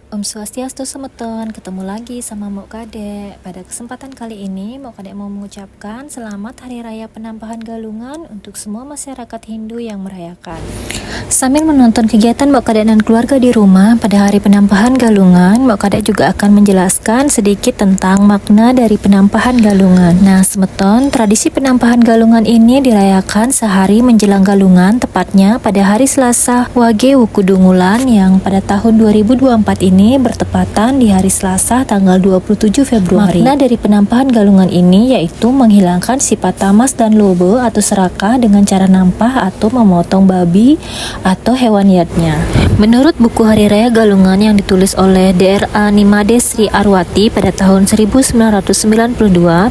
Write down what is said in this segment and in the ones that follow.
Om Swastiastu Semeton, ketemu lagi sama Mok Kadek. Pada kesempatan kali ini, Mok Kadek mau mengucapkan selamat Hari Raya Penampahan Galungan untuk semua masyarakat Hindu yang merayakan. Sambil menonton kegiatan Mok Kadek dan keluarga di rumah pada Hari Penampahan Galungan, Mok Kadek juga akan menjelaskan sedikit tentang makna dari penampahan galungan. Nah, Semeton, tradisi penampahan galungan ini dirayakan sehari menjelang galungan, tepatnya pada hari Selasa Wage Wukudungulan yang pada tahun 2024 ini bertepatan di hari Selasa tanggal 27 Februari. Makna dari penampahan galungan ini yaitu menghilangkan sifat tamas dan lobe atau serakah dengan cara nampah atau memotong babi atau hewan liarnya. Menurut buku Hari Raya Galungan yang ditulis oleh Dra. Nimade Sri Arwati pada tahun 1992,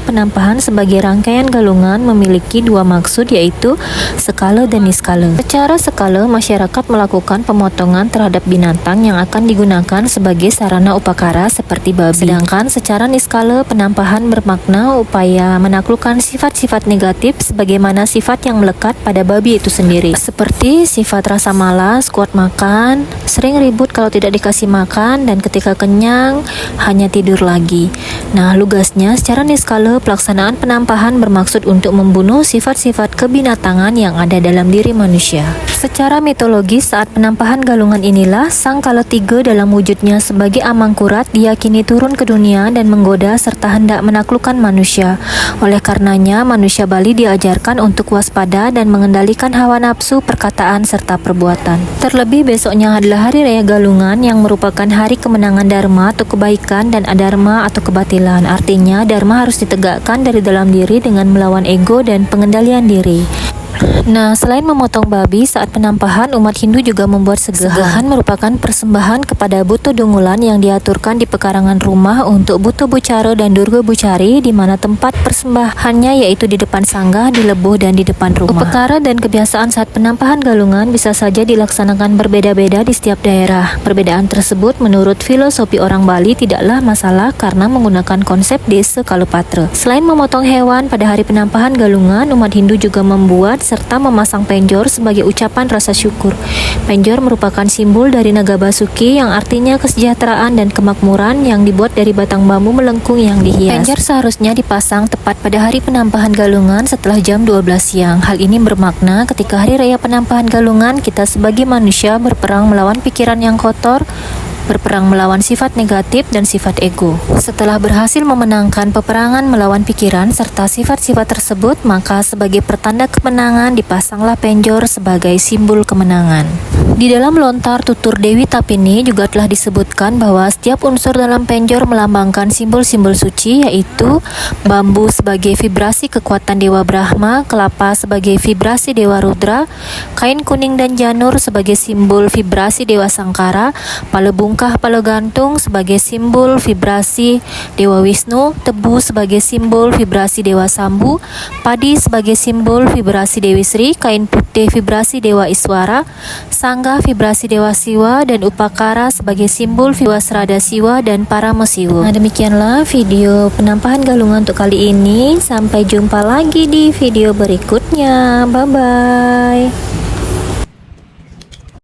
penampahan sebagai rangkaian galungan memiliki dua maksud yaitu skala dan niskala. Secara skala, masyarakat melakukan pemotongan terhadap binatang yang akan digunakan sebagai sarana upakara seperti babi. Sedangkan secara niskala, penampahan bermakna upaya menaklukkan sifat-sifat negatif sebagaimana sifat yang melekat pada babi itu sendiri. Seperti sifat rasa malas, kuat makan, sering ribut kalau tidak dikasih makan, dan ketika kenyang hanya tidur lagi. Nah, lugasnya secara niskala, pelaksanaan penampahan bermaksud untuk membunuh sifat-sifat kebinatangan yang ada dalam diri manusia. Secara mitologis, saat penampahan galungan inilah Sang Kalatiga dalam wujudnya sebagai Amangkurat diyakini turun ke dunia dan menggoda serta hendak menaklukkan manusia. Oleh karenanya, manusia Bali diajarkan untuk waspada dan mengendalikan hawa nafsu, perkataan, serta perbuatan. Terlebih besoknya adalah Hari Raya Galungan yang merupakan hari kemenangan dharma atau kebaikan dan adharma atau kebatilan. Artinya, dharma harus ditegakkan dari dalam diri dengan melawan ego dan pengendalian diri. Nah, selain memotong babi saat penampahan, umat Hindu juga membuat segahan. Segahan merupakan persembahan kepada Buto Dungulan yang diaturkan di pekarangan rumah untuk Buto Bucara dan Durga Bucari, di mana tempat persembahannya yaitu di depan sanggah, di lebuh, dan di depan rumah. Upakara dan kebiasaan saat penampahan galungan bisa saja dilaksanakan berbeda-beda di setiap daerah. Perbedaan tersebut menurut filosofi orang Bali tidaklah masalah karena menggunakan konsep desa kalupatra. Selain memotong hewan pada hari penampahan galungan, umat Hindu juga membuat serta memasang penjor sebagai ucapan rasa syukur. Penjor merupakan simbol dari naga Basuki yang artinya kesejahteraan dan kemakmuran yang dibuat dari batang bambu melengkung yang dihias. Penjor seharusnya dipasang tepat pada hari penampahan galungan setelah jam 12 siang. Hal ini bermakna ketika hari raya penampahan galungan, kita sebagai manusia berperang melawan pikiran yang kotor, berperang melawan sifat negatif dan sifat ego. Setelah berhasil memenangkan peperangan melawan pikiran serta sifat-sifat tersebut, maka sebagai pertanda kemenangan dipasanglah penjor sebagai simbol kemenangan. Di dalam lontar tutur Dewi Tapini juga telah disebutkan bahwa setiap unsur dalam penjor melambangkan simbol-simbol suci, yaitu bambu sebagai vibrasi kekuatan Dewa Brahma, kelapa sebagai vibrasi Dewa Rudra, kain kuning dan janur sebagai simbol vibrasi Dewa Sangkara, palebungkah palegantung sebagai simbol vibrasi Dewa Wisnu, tebu sebagai simbol vibrasi Dewa Sambu, padi sebagai simbol vibrasi Dewi Sri, kain putih vibrasi Dewa Iswara, sangga vibrasi Dewa Siwa, dan upakara sebagai simbol Viwasrada Siwa dan Paramasiwa. Nah, demikianlah video penampahan galungan untuk kali ini. Sampai jumpa lagi di video berikutnya. Bye-bye.